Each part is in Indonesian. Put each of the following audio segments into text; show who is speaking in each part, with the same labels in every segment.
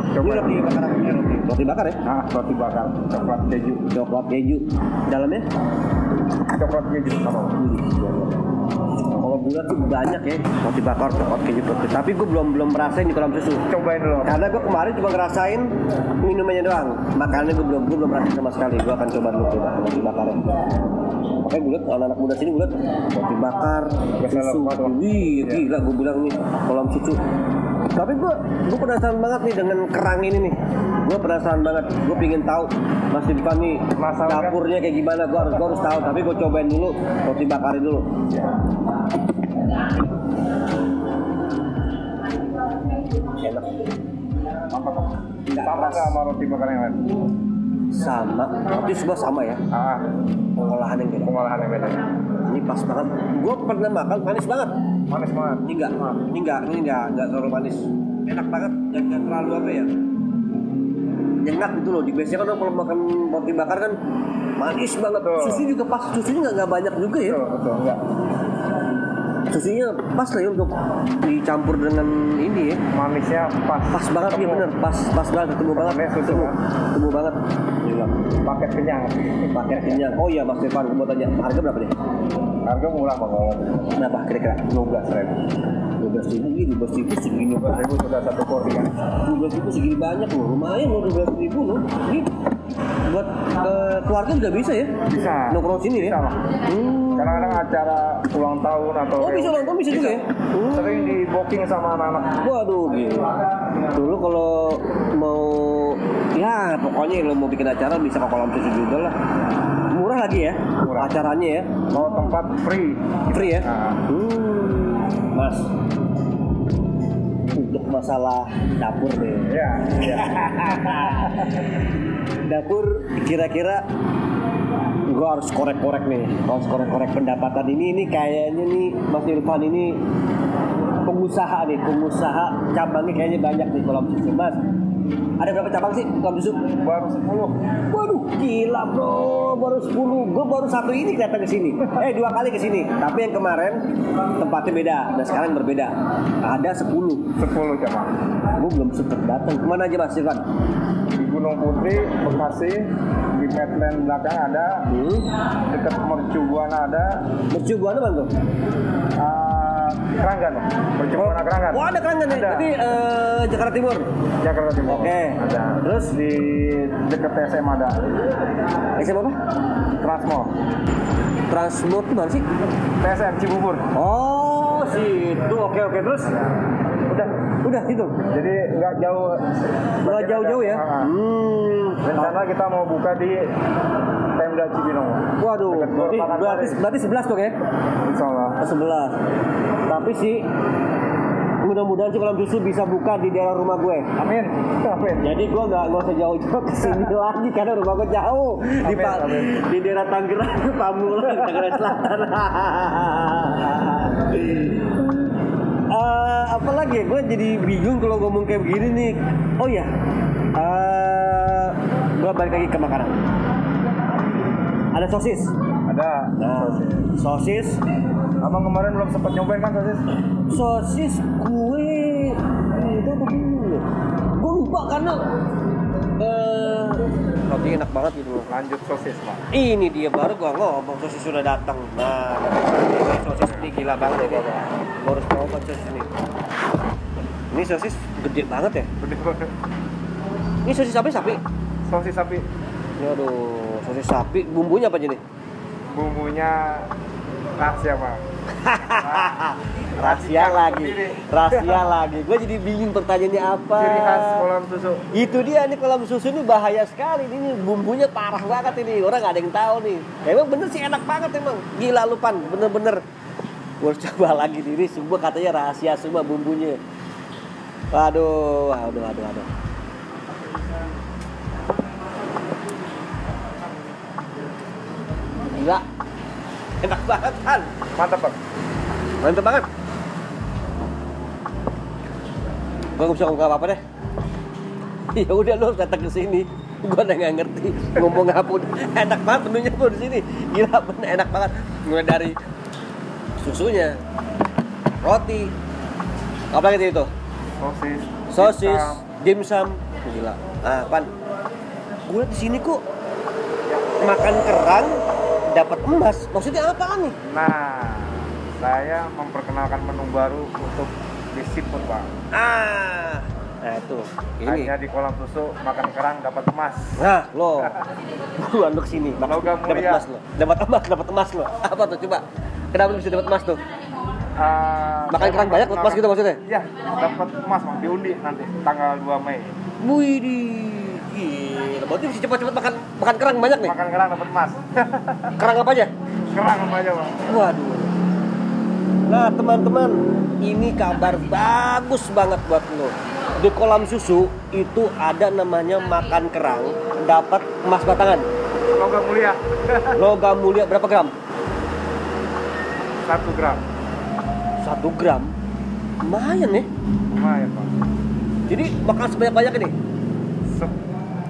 Speaker 1: Ini roti bakar apa? Roti bakar ya?
Speaker 2: Nah, roti bakar, coklat keju.
Speaker 1: Coklat keju. Dalamnya?
Speaker 2: Coklat keju sama.
Speaker 1: Kalau bulat tuh banyak ya, roti bakar, coklat keju, tapi gue belum merasain di kolam susu.
Speaker 2: Cobain dulu.
Speaker 1: Karena gue kemarin cuma ngerasain minumannya doang, makanannya gue belum merasain sama sekali. Gue akan coba dulu roti bakar. Makanya gue liat anak-anak muda sini gue liat roti bakar, susu, wih gila gue bilang nih kolam susu. Tapi gue penasaran banget nih dengan kerang ini nih. Gue penasaran banget, gue pingin tahu Mas Irfan nih dapurnya kayak gimana. Gue harus tahu, tapi gue cobain dulu roti bakarnya dulu. Enak.
Speaker 2: Mantap. Sama nggak sama roti bakar yang lain?
Speaker 1: Sama, tapi semua sama ya. Pengolahan yang beda. Ini pas banget. Gue pernah makan manis banget.
Speaker 2: Manis banget.
Speaker 1: Ini enggak terlalu manis. Enak banget, jangan terlalu apa ya? Nyengat gitu loh. Di biasanya kan kalau makan roti bakar kan manis banget. Susu juga pas, susunya nggak banyak juga ya.
Speaker 2: Betul, enggak.
Speaker 1: Susunya pas lah ya untuk dicampur dengan ini ya.
Speaker 2: Manisnya pas.
Speaker 1: Pas banget ya bener, pas banget, ketemu banget. Gila.
Speaker 2: Paket kenyang.
Speaker 1: Oh iya Mas Irfan, gue mau tanya, harga berapa deh?
Speaker 2: Harga murah banget.
Speaker 1: Berapa kira-kira?
Speaker 2: 12.000.
Speaker 1: 12.000 segini.
Speaker 2: 12.000 sudah satu porsi kan?
Speaker 1: 12.000 segini banyak loh, lumayan loh 12.000 loh. Ini buat keluarga juga bisa ya?
Speaker 2: Bisa.
Speaker 1: Nongkrong sini ya?
Speaker 2: Bisa lah. Kadang-kadang acara ulang tahun atau
Speaker 1: bisa ulang tahun bisa juga ya?
Speaker 2: Sering di booking sama anak-anak.
Speaker 1: Waduh gila. Dulu kalau mau ya pokoknya lo mau bikin acara bisa ke kolam susu juga lah. Murah lagi ya? Murah. Acaranya ya?
Speaker 2: Kalau tempat free
Speaker 1: ya?
Speaker 2: Nah.
Speaker 1: Mas, untuk masalah dapur nih.
Speaker 2: Iya.
Speaker 1: Dapur kira-kira gue harus korek-korek nih, korek pendapatan ini kayaknya nih Mas Irfan ini pengusaha cabangnya kayaknya banyak nih kolam susu. Mas, ada berapa cabang sih kolam susu?
Speaker 2: Baru 10.
Speaker 1: Waduh, gila bro, baru 10. Gue baru satu ini datang ke sini. 2 kali ke sini. Tapi yang kemarin tempatnya beda dan sekarang berbeda. Ada 10
Speaker 2: cabang.
Speaker 1: Gue belum sempet datang. Kemana aja Mas Irfan?
Speaker 2: Di Gunung Putri, Bekasi, di Medland belakang ada, dekat Mercu Buana ada.
Speaker 1: Mercu Buana mana tuh?
Speaker 2: Keranggan, Mercu Buana Keranggan.
Speaker 1: Oh ada Keranggan ya? Jadi Jakarta Timur. Oke.
Speaker 2: Ada. Terus di dekat TSM ada.
Speaker 1: TSM apa? Transmart itu mana sih?
Speaker 2: TSM Cibubur.
Speaker 1: Oh situ. Oke. Terus? Udah gitu.
Speaker 2: Jadi nggak jauh
Speaker 1: ya.
Speaker 2: Rencana kita mau buka di Pemda Cibinong.
Speaker 1: Waduh, berarti 11 tuh ya?
Speaker 2: Insyaallah.
Speaker 1: 11. Tapi sih mudah-mudahan sih kolam susu bisa buka di daerah rumah gue.
Speaker 2: Amin.
Speaker 1: Jadi gue nggak usah jauh-jauh ke sini lagi karena rumah gue jauh. Di daerah Tangerang, Pamulang, Tangerang Selatan. Apalagi gue jadi bingung kalau ngomong kayak begini nih. Oh ya, gue balik lagi ke makanan. Ada sosis. Sosis.
Speaker 2: Abang kemarin belum sempat nyobain kan sosis?
Speaker 1: Sosis gue itu apa dulu? Gue lupa karena roti enak banget gitu loh.
Speaker 2: Lanjut sosis Pak.
Speaker 1: Ini dia baru gue ngomong sosis sudah datang. Nah, sosis ini gila banget ya. Gue harus coba sosis ini. Ini sosis gede banget ya?
Speaker 2: Gede banget.
Speaker 1: Ini sosis sapi?
Speaker 2: Sosis sapi.
Speaker 1: Aduh, sosis sapi. Bumbunya apa aja nih?
Speaker 2: Bumbunya rahasia Pak.
Speaker 1: Rahasia lagi. Gue jadi bingung pertanyaannya apa.
Speaker 2: Ciri khas kolam susu.
Speaker 1: Itu dia nih, kolam susu ini bahaya sekali. Ini bumbunya parah banget ini. Orang gak ada yang tahu nih. Emang bener sih enak banget emang. Gila lu Pan, bener-bener. Gue harus coba lagi ini semua katanya rahasia semua bumbunya. Waduh. Gila. Enak banget kan?
Speaker 2: Mantap banget.
Speaker 1: Gue gak bisa ngomong apa-apa deh. Ya udah lu datang ke sini. Gue udah nggak ngerti ngomong apa. Enak banget menunya gue di sini. Gila bener enak banget. Mulai dari susunya, roti, apa lagi itu?
Speaker 2: Sosis, dimsum,
Speaker 1: Gila. Ah, Pan. Gue di sini kok makan kerang dapat emas. Maksudnya apaan nih?
Speaker 2: Nah, saya memperkenalkan menu baru untuk di seafood, Pak.
Speaker 1: Nah itu. Ini.
Speaker 2: Hanya di kolam susu makan kerang dapat emas.
Speaker 1: Nah, lo. Buruan lo kesini.
Speaker 2: Logam
Speaker 1: Dapat
Speaker 2: mulia.
Speaker 1: emas lo. Dapat emas lo. Apa tuh coba? Kenapa bisa dapat emas tuh? Makan
Speaker 2: Saya
Speaker 1: kerang banyak dapat emas gitu maksudnya?
Speaker 2: Iya, dapat emas, Bang. Diundi nanti tanggal 2 Mei.
Speaker 1: Widih. Gila. Berarti bisa cepat-cepat makan kerang banyak nih.
Speaker 2: Makan kerang dapat emas.
Speaker 1: Kerang apa aja?
Speaker 2: Kerang apa aja, Bang?
Speaker 1: Waduh. Nah teman-teman, ini kabar bagus banget buat lo. Di kolam susu itu ada namanya makan kerang dapat emas batangan.
Speaker 2: Logam mulia.
Speaker 1: Logam mulia berapa gram?
Speaker 2: 1 gram.
Speaker 1: 1 gram. Lumayan ya.
Speaker 2: Lumayan, Pak.
Speaker 1: Jadi makan sebanyak-banyak ini.
Speaker 2: Sep-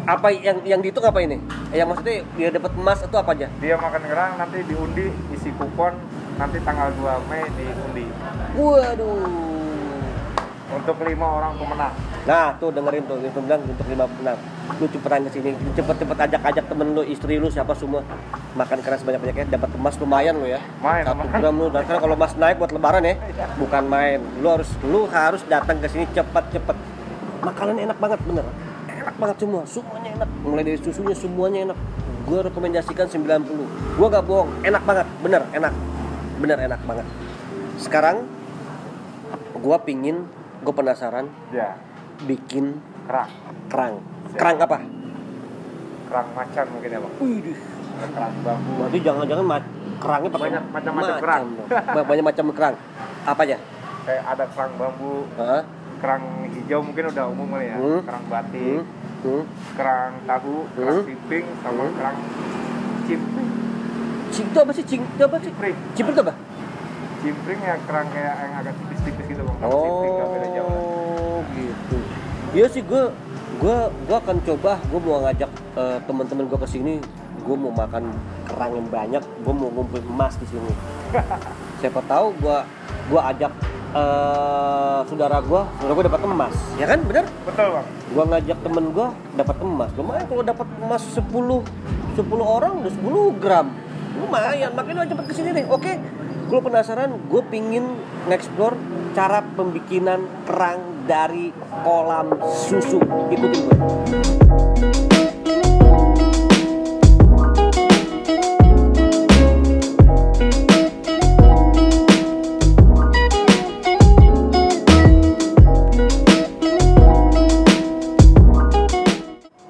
Speaker 1: Apa yang dihitung apa ini? Yang maksudnya dia dapat emas itu apa aja?
Speaker 2: Dia makan kerang nanti diundi, isi kupon nanti tanggal 2 Mei diundi.
Speaker 1: Waduh.
Speaker 2: Untuk 5 orang pemenang.
Speaker 1: Nah, tuh dengerin tuh, itu bilang untuk 5 pemenang. Lu cepetan ke sini, cepet-cepet ajak temen lu, istri lu, siapa semua makan keras banyak-banyaknya, dapat emas lumayan lu ya.
Speaker 2: Main,
Speaker 1: 1
Speaker 2: lumayan.
Speaker 1: gram lu, dan sekarang kalau emas naik buat lebaran ya, bukan main. Lu harus datang ke sini cepet-cepet. Makanan enak banget bener. Enak banget semua, semuanya enak. Mulai dari susunya semuanya enak. Gue rekomendasikan 90. Gue gak bohong, enak banget, bener enak. Bener enak banget. Sekarang gue penasaran
Speaker 2: Ya,
Speaker 1: bikin
Speaker 2: kerang.
Speaker 1: kerang apa?
Speaker 2: Kerang macan mungkin ya, Bang.
Speaker 1: Wih,
Speaker 2: Ada kerang bambu.
Speaker 1: berarti jangan-jangan kerangnya pakai
Speaker 2: Banyak macam-macam kerang.
Speaker 1: dong. Banyak macam kerang. Apa aja?
Speaker 2: Kayak ada kerang bambu,
Speaker 1: Hah?
Speaker 2: kerang hijau mungkin udah umum kali ya. Kerang batik, kerang tahu, kerang simping, sama kerang cimpring.
Speaker 1: Cing itu apa sih? Itu apa sih?
Speaker 2: Cimpring.
Speaker 1: Cimpring itu apa?
Speaker 2: Cimpring ya kerang kayak yang agak tipis-tipis gitu, Bang. Sama cimpring gak beda jauh.
Speaker 1: Oh, gitu. Iya sih, gue akan coba. Gue mau ngajak teman-teman gue ke sini. Gue mau makan kerang yang banyak. Gue mau ngumpulin emas di sini. Siapa tahu gue ajak saudara gue dapat emas, ya kan? Bener?
Speaker 2: Betul, Bang.
Speaker 1: Gue ngajak temen gue dapat emas. Lumayan kalau dapat emas 10 orang udah 10 gram. Lumayan, makanya lo cepet kesini deh. Oke, gue penasaran. Gue pingin nge-explore cara pembikinan kerang dari kolam susu. Ikutin gue.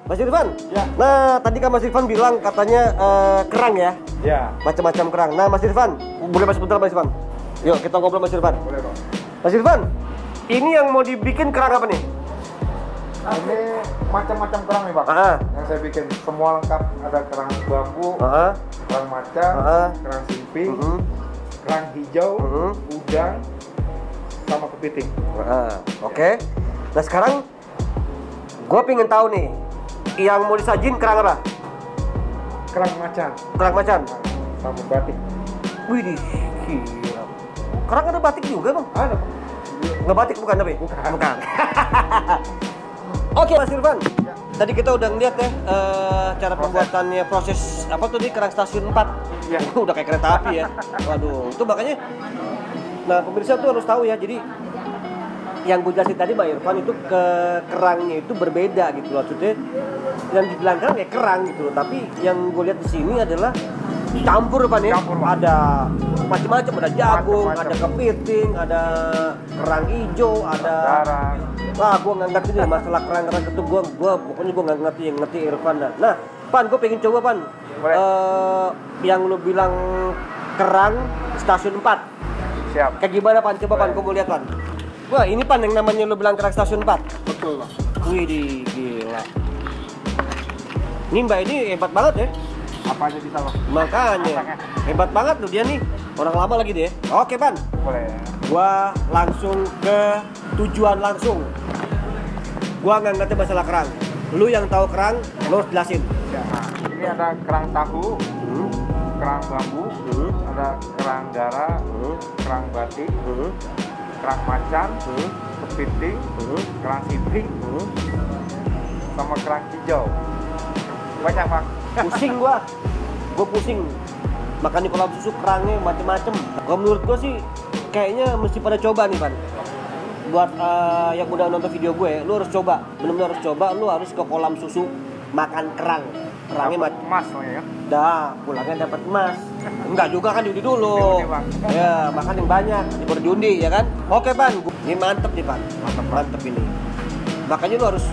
Speaker 1: Mas Irfan,
Speaker 2: Ya.
Speaker 1: Nah tadi kan Mas Irfan bilang katanya kerang ya,
Speaker 2: Ya,
Speaker 1: macam-macam kerang. Nah Mas Irfan, boleh masuk bentar Mas Irfan? Yuk kita ngobrol Mas Irfan.
Speaker 2: boleh, Bang.
Speaker 1: Mas Irfan, ini yang mau dibikin kerang apa nih?
Speaker 2: Ini macam-macam kerang nih, Pak. Yang saya bikin semua lengkap. Ada kerang bambu, kerang macan, kerang simping, kerang hijau, udang, sama kepiting.
Speaker 1: Oke. Nah sekarang gue pengen tahu nih, yang mau disajin kerang apa?
Speaker 2: Kerang macan.
Speaker 1: Kerang macan.
Speaker 2: Sama batik.
Speaker 1: Wih, gila. Kerang ada batik juga bang?
Speaker 2: Ada, Pak.
Speaker 1: Nggak batik bukan tapi?
Speaker 2: Bukan.
Speaker 1: Oke Mas Irfan, tadi kita udah ngeliat ya cara pembuatannya, proses apa tuh di kerang stasiun 4.
Speaker 2: Ya.
Speaker 1: Udah kayak kereta api ya. Waduh, itu makanya. Nah pemirsa tuh harus tahu ya. Jadi yang gue jelasin tadi Mbak Irfan itu ke kerangnya itu berbeda gitu loh. Maksudnya yang dibilang kerang ya kerang gitu loh. Tapi yang gue lihat di sini adalah campur Pak nih.
Speaker 2: Campur, Pak.
Speaker 1: Ada macam-macam, ada jagung,
Speaker 2: Macam-macam.
Speaker 1: ada kepiting, ada kerang hijau, ada
Speaker 2: Darah.
Speaker 1: wah, gue nggak ngerti deh masalah kerang-kerang itu. Pokoknya gue nggak ngerti, yang ngerti Irfan dah. Nah, Pan, gue pengen coba Pan.
Speaker 2: Boleh.
Speaker 1: Yang lu bilang kerang stasiun 4.
Speaker 2: Siap.
Speaker 1: Kayak gimana Pan? Coba Pan, gue mau lihat Pan. Wah, ini Pan yang namanya lu bilang kerang stasiun 4.
Speaker 2: Betul, Bang.
Speaker 1: Wih, gila. Ini Mbak ini hebat banget ya.
Speaker 2: Apa aja bisa, Bang?
Speaker 1: Makanya hebat banget lu dia nih. Orang lama lagi deh. Oke Pan,
Speaker 2: Boleh.
Speaker 1: gua langsung ke tujuan langsung. Gua nggak ngerti masalah kerang. Lu yang tahu kerang, lu harus jelasin.
Speaker 2: Ya. Nah, ini ada kerang tahu, kerang bambu, ada kerang darah, kerang batik, kerang macan, kepiting, kerang simping, sama kerang hijau. Banyak bang.
Speaker 1: Pusing gua pusing makan di kolam susu kerangnya macem-macem. Kalau menurut gua sih kayaknya mesti pada coba nih Pan. Buat yang udah nonton video gue, lu harus coba, benar-benar harus coba. Lu harus ke kolam susu makan kerangnya
Speaker 2: emas ya.
Speaker 1: Dah, pulangnya dapat emas. Enggak juga kan, diundi dulu. Ya, makan yang banyak, baru diundi ya kan. Oke Pan, ini mantep nih Pan. Mantep ini. Makanya lu harus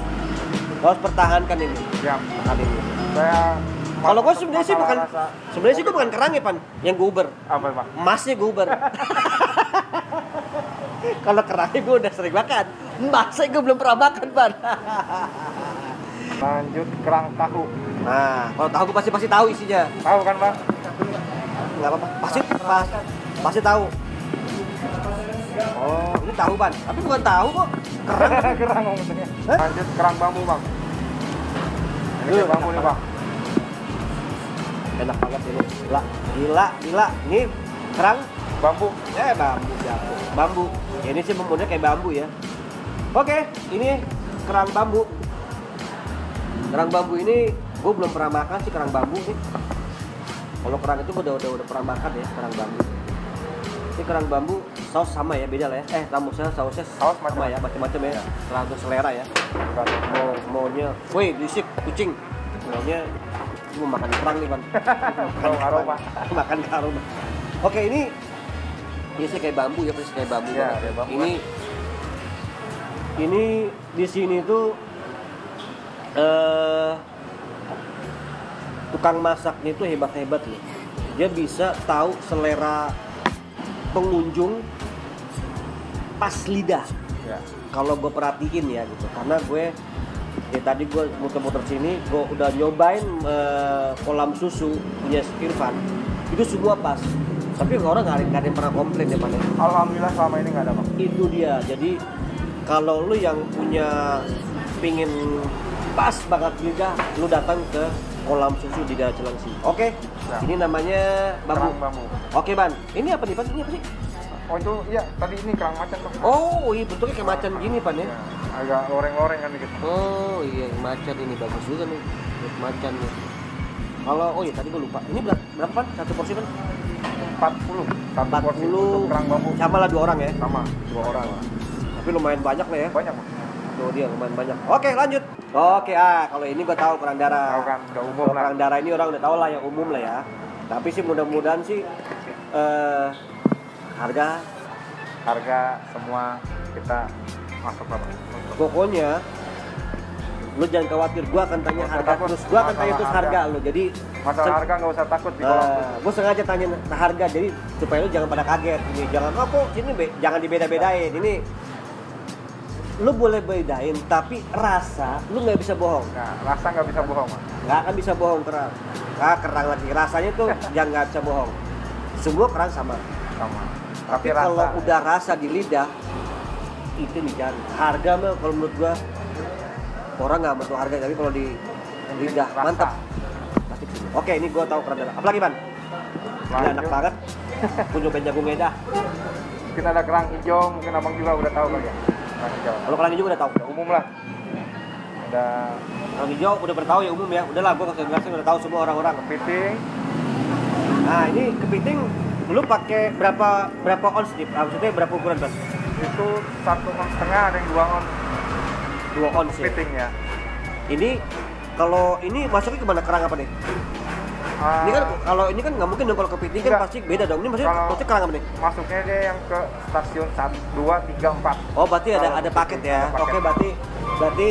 Speaker 1: pertahankan ini.
Speaker 2: Siap.
Speaker 1: Makan ini.
Speaker 2: Kalau
Speaker 1: gue sebenarnya sih gue bukan kerang ya Pan, yang gue uber.
Speaker 2: Apa Bang?
Speaker 1: Emasnya gue uber. Kalau kerangnya gue udah sering makan, emasnya gue belum pernah makan Pan.
Speaker 2: Lanjut kerang tahu.
Speaker 1: Nah, kalau tahu gue pasti tahu isinya.
Speaker 2: Tahu kan Bang?
Speaker 1: Nggak apa-apa, pasti tahu. Oh, ini tahu Pan, tapi bukan tahu kok. Kerang.
Speaker 2: Kerang ngomongnya. Lanjut kerang bambu Bang. Ini bambu nih Bang.
Speaker 1: Enak banget ini. Gila. Ini kerang
Speaker 2: Bambu.
Speaker 1: Bambu jatuh. Bambu. Ya, ini sih bumbunya kayak bambu ya. Oke, ini kerang bambu. Kerang bambu ini gue belum pernah makan sih kerang bambu nih. Kalau kerang itu udah pernah makan ya kerang bambu. Ini kerang bambu saus sama ya, beda lah ya. Sausnya
Speaker 2: saus
Speaker 1: sama ya, macam-macam ya. Tergantung selera ya. Maunya, woi berisik kucing. Maunya mau makan kerang nih Pan.
Speaker 2: Aroma.
Speaker 1: Makan aroma. Oke, ini biasanya kayak bambu ya, persis kayak bambu.
Speaker 2: Ya, kayak bambu.
Speaker 1: Ini di sini tuh tukang masaknya itu hebat-hebat loh. Dia bisa tahu selera pengunjung pas lidah.
Speaker 2: Ya.
Speaker 1: Kalau gue perhatiin ya gitu, karena gue tadi gue muter-muter sini, gue udah nyobain kolam susu punya Irfan, itu semua pas. Tapi orang nggak ada yang pernah komplain ya Pak.
Speaker 2: Alhamdulillah selama ini nggak ada Bang.
Speaker 1: Itu dia. Jadi kalau lu yang pingin pas banget lidah, lu datang ke kolam susu di daerah Cilengsi. Oke.
Speaker 2: Ya.
Speaker 1: Ini namanya bambu.
Speaker 2: Kerang bambu.
Speaker 1: Oke Ban. Ini apa nih Pan? Ini apa sih?
Speaker 2: Oh itu iya, tadi ini kerang macan Bang.
Speaker 1: Oh iya, bentuknya kayak macan gini Pan ya.
Speaker 2: Ya, agak loreng-loreng kan dikit.
Speaker 1: Oh iya, macan ini bagus juga nih. Macan nih. Kalau oh iya tadi gue lupa. Ini berapa Pan? Satu porsi Pan?
Speaker 2: 40. Satu porsi untuk kerang bambu.
Speaker 1: Sama lah 2 orang ya?
Speaker 2: Sama, 2 orang.
Speaker 1: Tapi lumayan banyak lah ya.
Speaker 2: Banyak Bang.
Speaker 1: Tuh dia lumayan banyak. Oke, lanjut. Oke, kalau ini gue tahu kerang darah.
Speaker 2: Tahu kan, udah umum
Speaker 1: Kalau
Speaker 2: lah.
Speaker 1: kerang darah ini orang udah tahu lah yang umum lah ya. Tapi sih mudah-mudahan sih harga
Speaker 2: semua kita masuk lah Bang.
Speaker 1: pokoknya lu jangan khawatir, gua akan tanya harga
Speaker 2: takut.
Speaker 1: terus, gua akan tanya terus
Speaker 2: Masalah
Speaker 1: harga lu. Jadi
Speaker 2: masalah harga nggak usah takut di kolam susu.
Speaker 1: gua sengaja tanya harga jadi supaya lu jangan pada kaget. Ini jangan jangan dibeda-bedain. Ini lu boleh bedain tapi rasa lu nggak bisa bohong.
Speaker 2: Nah, rasa nggak bisa bohong Bang.
Speaker 1: Nggak akan bisa bohong kerang. Kerang lagi rasanya tuh jangan nggak bisa bohong. Semua kerang sama. Tapi kalau udah rasa di lidah itu nih jangan. Harga mah kalau menurut gua orang nggak menentu harga, tapi kalau di lidah
Speaker 2: rasa.
Speaker 1: mantap. Pasti sini. Oke, ini gua tahu kerang darah. Apalagi Ban? Ini enak banget. Kunjung jagung medah.
Speaker 2: Mungkin ada kerang hijau, mungkin abang juga udah tahu kali ya. Kerang hijau.
Speaker 1: Kalau kerang hijau udah tahu.
Speaker 2: Udah umum lah. Ada
Speaker 1: Kerang hijau udah bertahu ya umum ya. Udahlah gua kasih jelasin udah tahu semua orang-orang.
Speaker 2: kepiting.
Speaker 1: Nah, ini kepiting lu pakai berapa ons nih? Maksudnya berapa ukuran Ban?
Speaker 2: Itu 1,5 ons, ada yang 2 ons.
Speaker 1: 2 ons ya.
Speaker 2: Kepiting ya.
Speaker 1: Ini kalau ini masuknya ke mana, kerang apa nih? Ini kan kalau ini kan nggak mungkin dong, kalau kepiting kan pasti beda dong. Ini maksudnya kerang apa nih?
Speaker 2: Masuknya dia yang ke stasiun 1, 2, 3, 4.
Speaker 1: Oh, berarti ada paket ya.
Speaker 2: Ada paket.
Speaker 1: Oke, berarti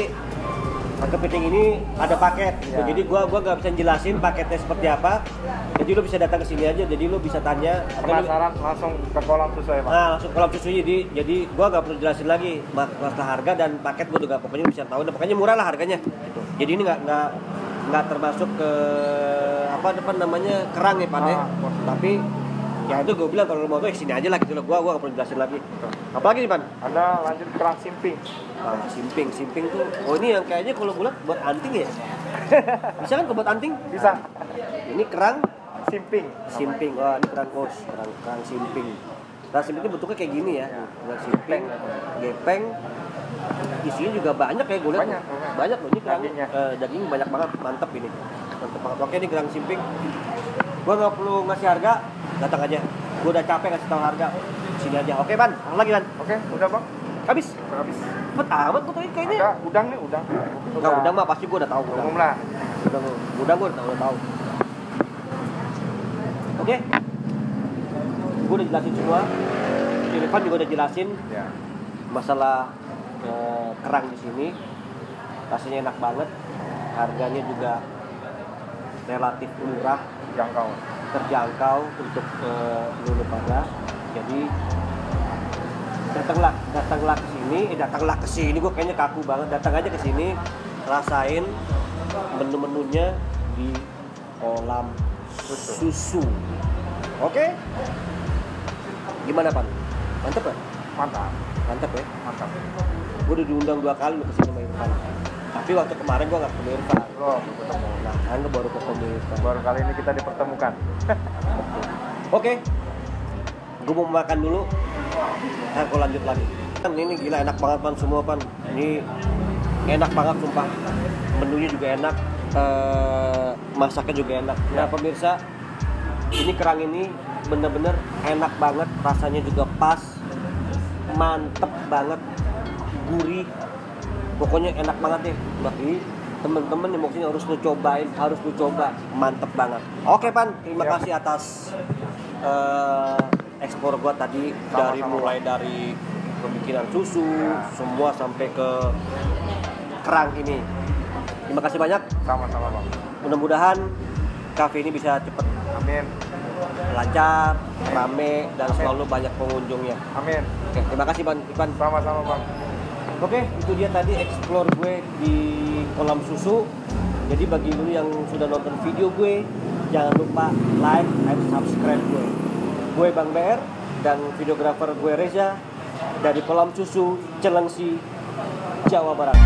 Speaker 1: kepiting ini ada paket. Gitu.
Speaker 2: Ya.
Speaker 1: Jadi gua nggak bisa jelasin paketnya seperti apa. Jadi lu bisa datang ke sini aja. Jadi lu bisa tanya.
Speaker 2: Penasaran langsung ke kolam susu ya Pak?
Speaker 1: Nah, langsung kolam susu. Jadi gua nggak perlu jelasin lagi masalah harga dan paket. Gua juga pokoknya bisa tahu. Dan pokoknya murah lah harganya. Gitu. Jadi ini nggak termasuk ke apa namanya kerang ya Pak ya. Tapi ya itu gue bilang kalau lu mau tuh sini aja lah gitu loh. Gua nggak perlu jelasin lagi. Apalagi nih Pan?
Speaker 2: Ada lanjut kerang simping.
Speaker 1: Nah, simping tuh. Oh, ini yang kayaknya kalau gue lihat buat anting ya. Bisa kan buat anting?
Speaker 2: Bisa.
Speaker 1: Ini kerang
Speaker 2: Simping.
Speaker 1: Wah, ini kerang kos, kerang simping. Kerang simping itu bentuknya kayak gini ya. Kerang simping, gepeng. Isinya juga banyak ya gue lihat. Banyak loh ini kerang. Daging banyak banget, mantep ini. Mantep banget. Oke ini kerang simping. Gue nggak perlu ngasih harga, datang aja. Gue udah capek ngasih tahu harga. Sini aja. Oke Ban, lagi Ban.
Speaker 2: Oke, udah Bang.
Speaker 1: Habis.
Speaker 2: Habis.
Speaker 1: Cepet amat gue tuh kayaknya.
Speaker 2: Ada udang nih, udang.
Speaker 1: Enggak, udang mah pasti gue udah tahu.
Speaker 2: Umum lah.
Speaker 1: Udang gue udah tahu. Oke. Gue udah jelasin semua. Irfan juga udah jelasin
Speaker 2: ya.
Speaker 1: Masalah kerang di sini. Rasanya enak banget. Harganya juga relatif murah, terjangkau untuk lu pada. Jadi datanglah ke sini. Gue kayaknya kaku banget. Datang aja ke sini, rasain menu-menunya di Kolam Susu. Oke? Gimana Pan? Mantep ya? Mantep ya?
Speaker 2: Mantap.
Speaker 1: Gue udah diundang 2 kali lo kesini sama Irfan. Tapi waktu kemarin gue gak ketemu Irfan.
Speaker 2: Belum ketemu.
Speaker 1: Nah, kan gue baru ketemu Irfan.
Speaker 2: Baru kali ini kita dipertemukan.
Speaker 1: Oke. Gue mau makan dulu. Ntar gue lanjut lagi. Kan ini gila enak banget Pan, semua Pan. Ini enak banget sumpah. Menunya juga enak. Masaknya juga enak. Nah pemirsa, ini kerang ini bener-bener enak banget. Rasanya juga pas. Mantep banget. Gurih. Pokoknya enak banget deh. Bagi temen-temen yang maksudnya harus lu cobain, harus lu coba. Mantep banget. Oke Pan, terima kasih atas ekspor gua tadi. Mulai dari pembikinan susu, semua sampai ke kerang ini. Terima kasih banyak.
Speaker 2: Sama-sama Bang.
Speaker 1: Mudah-mudahan kafe ini bisa cepet.
Speaker 2: Amin.
Speaker 1: Lancar, rame, dan selalu banyak pengunjungnya.
Speaker 2: Amin.
Speaker 1: Oke, terima kasih Bang Ivan.
Speaker 2: Sama-sama Bang.
Speaker 1: Oke, itu dia tadi explore gue di Kolam Susu. Jadi bagi lu yang sudah nonton video gue, jangan lupa like and subscribe gue. Gue Bang BR dan videografer gue Reza dari Kolam Susu, Cilengsi, Jawa Barat.